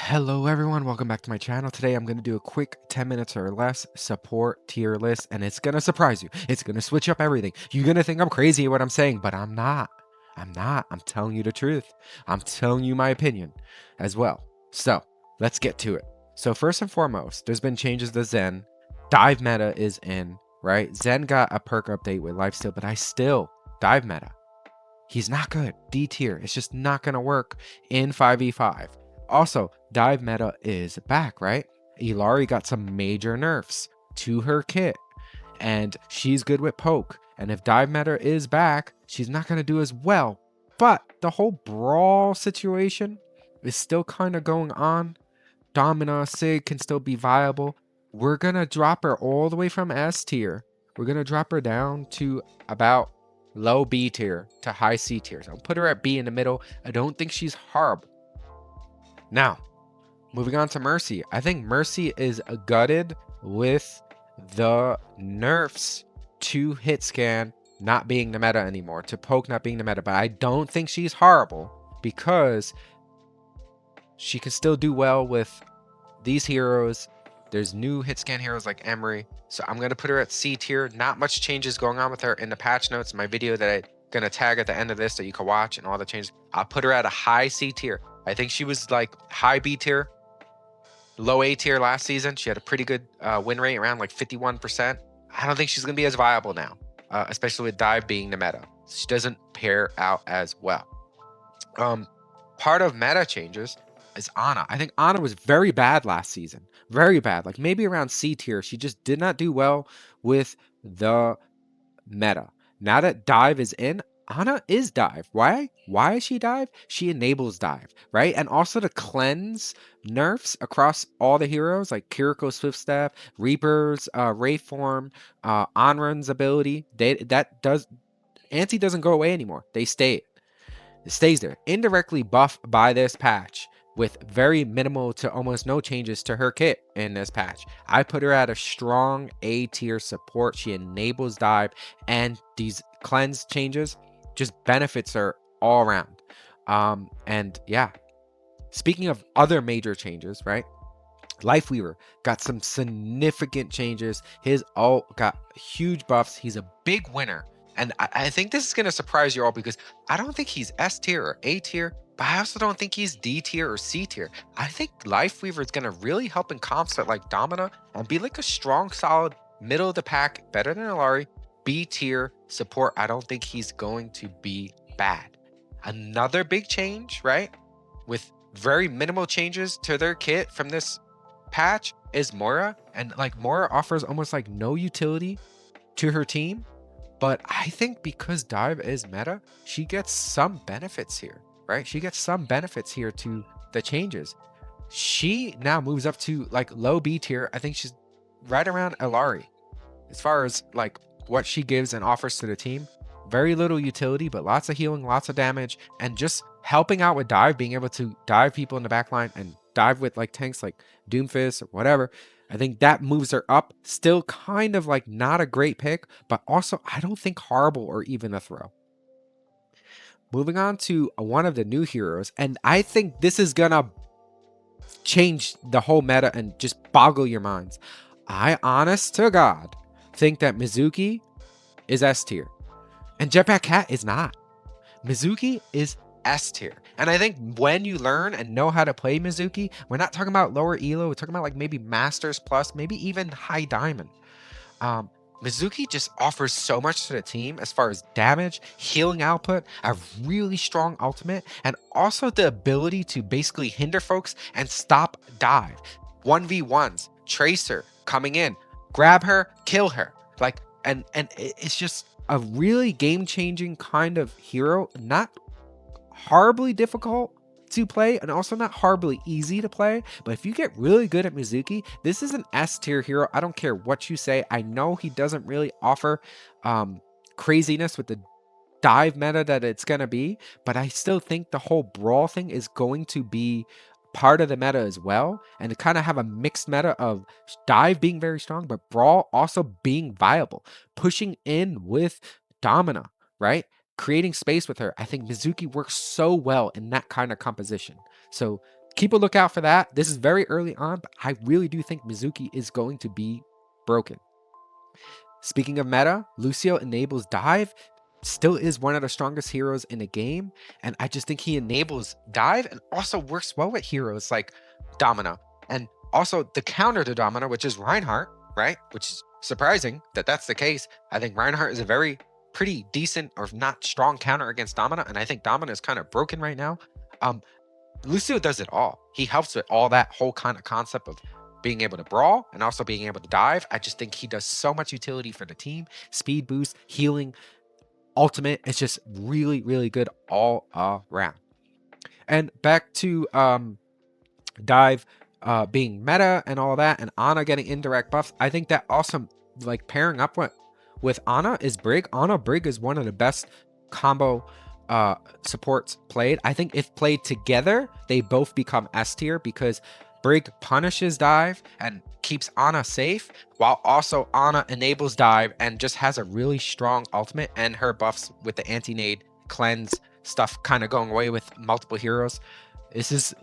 Hello everyone, welcome back to my channel. Today I'm going to do a quick 10 minutes or less support tier list, and it's going to surprise you. It's going to switch up everything. You're going to think I'm crazy at what I'm saying, but I'm not. I'm telling you the truth. I'm telling you my opinion as well. So let's get to it. So first and foremost, there's been changes to Zen. Dive meta is in, right? Zen got a perk update with lifesteal, but I still dive meta. He's not good. D tier. It's just not going to work in 5v5. Also, dive meta is back, right? Ilari got some major nerfs to her kit, and she's good with poke. And if dive meta is back, she's not going to do as well. But the whole brawl situation is still kind of going on. Domina, Sig can still be viable. We're going to drop her all the way from S tier. We're going to drop her down to about low B tier to high C tier. So I'll put her at B in the middle. I don't think she's horrible. Now, moving on to Mercy. I think Mercy is gutted with the nerfs to hit scan not being the meta anymore, to poke not being the meta. But I don't think she's horrible because she can still do well with these heroes. There's new hit scan heroes like Emery. So I'm going to put her at C tier. Not much changes going on with her in the patch notes. My video that I'm going to tag at the end of this that you can watch and all the changes. I'll put her at a high C tier. I think she was like high B tier, low A tier last season. She had a pretty good win rate around like 51%. I don't think she's going to be as viable now, especially with dive being the meta. She doesn't pair out as well. Part of meta changes is Ana. I think Ana was very bad last season. Very bad. Like maybe around C tier. She just did not do well with the meta. Now that dive is in, Ana is dive. Why? Why is she dive? She enables dive, right? And also the cleanse nerfs across all the heroes, like Kiriko Swift Staff, Reaper's Ray Form, Onrun's ability. Anti doesn't go away anymore. They stay. It stays there. Indirectly buffed by this patch with very minimal to almost no changes to her kit in this patch. I put her at a strong A tier support. She enables dive, and these cleanse changes just benefits her all around. And yeah, speaking of other major changes, right? Lifeweaver got some significant changes. His ult got huge buffs. He's a big winner. And I think this is going to surprise you all because I don't think he's S tier or A tier, but I also don't think he's D tier or C tier. I think Lifeweaver is going to really help in comps like Domina and be like a strong, solid, middle of the pack, better than Ilari, B tier support. I don't think he's going to be bad. Another big change, right? With very minimal changes to their kit from this patch is Moira, and like Moira offers almost like no utility to her team, but I think because dive is meta, she gets some benefits here, right? She gets some benefits here to the changes. She now moves up to like low B tier. I think she's right around Ilari as far as like what she gives and offers to the team. Very little utility, but lots of healing, lots of damage, and just helping out with dive, being able to dive people in the back line and dive with like tanks like Doomfist or whatever. I think that moves her up. Still kind of like not a great pick, but also I don't think horrible or even a throw. Moving on to one of the new heroes, and I think this is gonna change the whole meta and just boggle your minds. I honest to God think that Mizuki is S tier and Jetpack Cat is not. Mizuki is S tier. And I think when you learn and know how to play Mizuki, we're not talking about lower elo, we're talking about like maybe Masters Plus, maybe even High Diamond. Mizuki just offers so much to the team as far as damage, healing output, a really strong ultimate, and also the ability to basically hinder folks and stop dive. 1v1s, Tracer coming in, grab her, kill her. Like, and it's just a really game-changing kind of hero, not horribly difficult to play and also not horribly easy to play, but if you get really good at Mizuki, this is an S tier hero. I don't care what you say. I know he doesn't really offer craziness with the dive meta that it's gonna be, but I still think the whole brawl thing is going to be part of the meta as well, and to kind of have a mixed meta of dive being very strong but brawl also being viable, pushing in with Domina, right, creating space with her. I think Mizuki works so well in that kind of composition. So keep a lookout for that. This is very early on, but I really do think Mizuki is going to be broken. Speaking of meta, Lucio enables dive, still is one of the strongest heroes in the game, and I just think he enables dive and also works well with heroes like Domina, and also the counter to Domina, which is Reinhardt, right? Which is surprising that that's the case. I think Reinhardt is a very pretty decent or not strong counter against Domina, and I think Domina is kind of broken right now. Lucio does it all. He helps with all that whole kind of concept of being able to brawl and also being able to dive. I just think he does so much utility for the team. Speed boost, healing, ultimate. It's just really, really good all around. And back to dive being meta and all that, and Ana getting indirect buffs. I think that awesome, like pairing up with Ana is Brig. Ana Brig is one of the best combo supports played. I think if played together, they both become S tier because Brig punishes dive and keeps Ana safe, while also Ana enables dive and just has a really strong ultimate, and her buffs with the anti-nade cleanse stuff kind of going away with multiple heroes. This is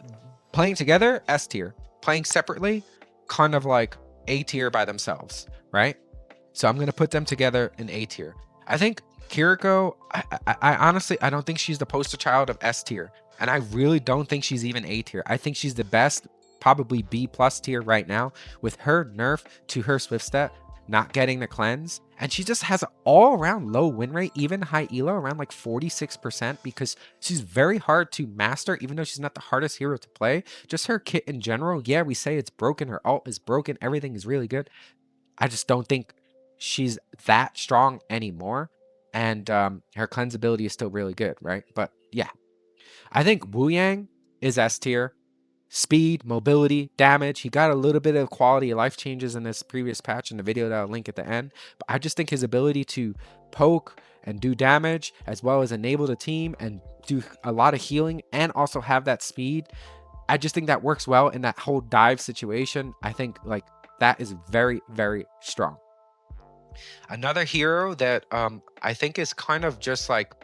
playing together, S tier. Playing separately, kind of like A tier by themselves, right? So I'm going to put them together in A tier. I think Kiriko, I honestly, I don't think she's the poster child of S tier. And I really don't think she's even A tier. I think she's the best, probably B plus tier right now, with her nerf to her Swift stat not getting the cleanse. And she just has an all-around low win rate, even high elo, around like 46%, because she's very hard to master, even though she's not the hardest hero to play. Just her kit in general, yeah, we say it's broken, her ult is broken, everything is really good. I just don't think she's that strong anymore. And her cleanse ability is still really good, right? But yeah, I think Wu Yang is S tier. Speed, mobility, damage. He got a little bit of quality of life changes in this previous patch in the video that I'll link at the end. But I just think his ability to poke and do damage, as well as enable the team and do a lot of healing and also have that speed, I just think that works well in that whole dive situation. I think like that is very, very strong. Another hero that I think is kind of just like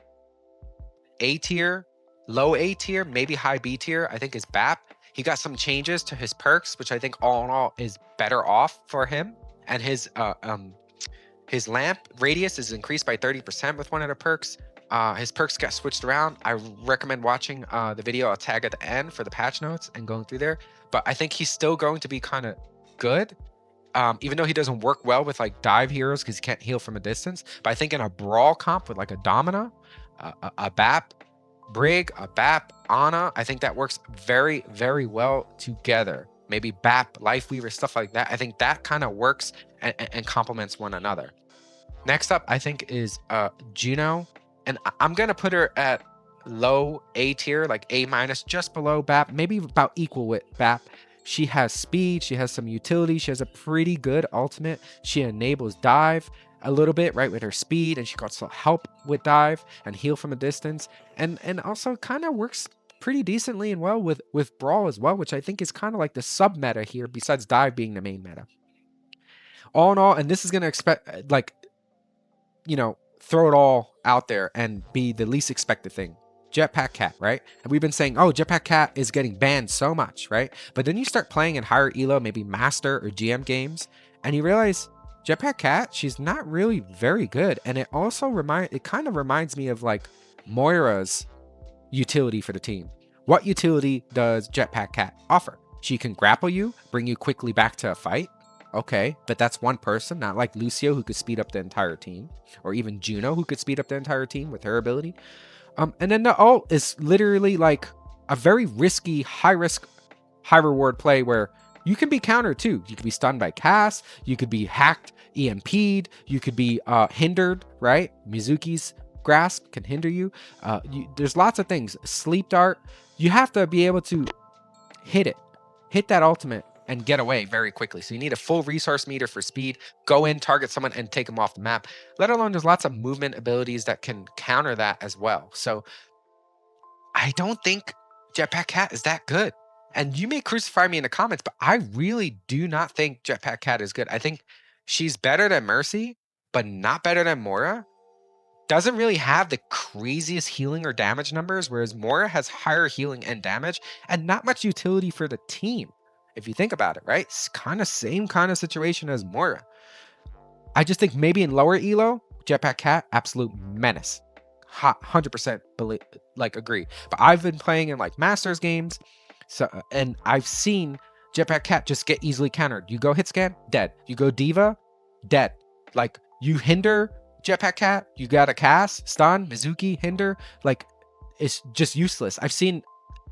A tier, low A tier, maybe high B tier, I think is BAP. He got some changes to his perks, which I think all in all is better off for him. And his lamp radius is increased by 30% with one of the perks. His perks got switched around. I recommend watching the video I'll tag at the end for the patch notes and going through there. But I think he's still going to be kind of good. Even though he doesn't work well with like dive heroes because he can't heal from a distance. But I think in a brawl comp with like a Domina, a BAP, Brig, a BAP, Ana, I think that works very, very well together. Maybe BAP, Lifeweaver, stuff like that. I think that kind of works and complements one another. Next up, I think is Juno. And I'm going to put her at low A tier, like A minus, just below BAP, maybe about equal with BAP. She has speed, she has some utility, she has a pretty good ultimate. She enables dive a little bit, right, with her speed, and she can also help with dive and heal from a distance, and also kind of works pretty decently and well with brawl as well, which I think is kind of like the sub meta here, besides dive being the main meta. All in all, and this is going to expect, like, you know, throw it all out there and be the least expected thing. Jetpack Cat, right? And we've been saying, oh, Jetpack Cat is getting banned so much, right? But then you start playing in higher elo, maybe Master or GM games, and you realize Jetpack Cat, she's not really very good. And it also kind of reminds me of like Moira's utility for the team. What utility does Jetpack Cat offer? She can grapple you, bring you quickly back to a fight. Okay, but that's one person, not like Lucio, who could speed up the entire team, or even Juno, who could speed up the entire team with her ability. And then the ult is literally like a very risky, high risk, high reward play where you can be countered too. You could be stunned by Cass, you could be hacked, EMP'd, you could be hindered, right? Mizuki's grasp can hinder you. There's lots of things. Sleep dart, you have to be able to hit that ultimate and get away very quickly. So you need a full resource meter for speed, go in, target someone, and take them off the map. Let alone there's lots of movement abilities that can counter that as well. So I don't think Jetpack Cat is that good. And you may crucify me in the comments, but I really do not think Jetpack Cat is good. I think she's better than Mercy, but not better than Moira. doesn't really have the craziest healing or damage numbers, whereas Moira has higher healing and damage and not much utility for the team. If you think about it, right? It's kind of same kind of situation as Moira. I just think maybe in lower elo, Jetpack Cat, absolute menace. 100% believe, like agree. But I've been playing in like Masters games, so and I've seen Jetpack Cat just get easily countered. You go hit scan, dead. You go Diva, dead. Like you hinder Jetpack Cat, you got a cast, stun, Mizuki, hinder, like it's just useless. I've seen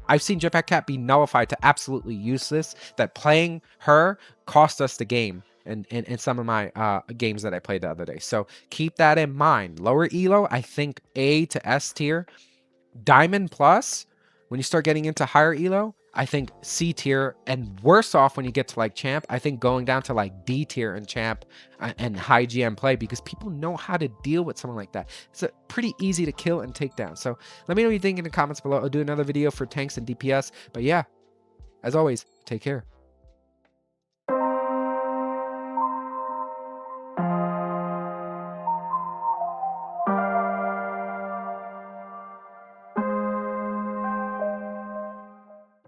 Jetpack Cat be nullified to absolutely useless. That playing her cost us the game in some of my games that I played the other day. So keep that in mind. Lower elo, I think A to S tier. Diamond plus, when you start getting into higher elo, I think C tier, and worse off when you get to like champ. I think going down to like D tier and champ and high GM play, because people know how to deal with someone like that. It's pretty easy to kill and take down. So let me know what you think in the comments below. I'll do another video for tanks and DPS. But yeah, as always, take care.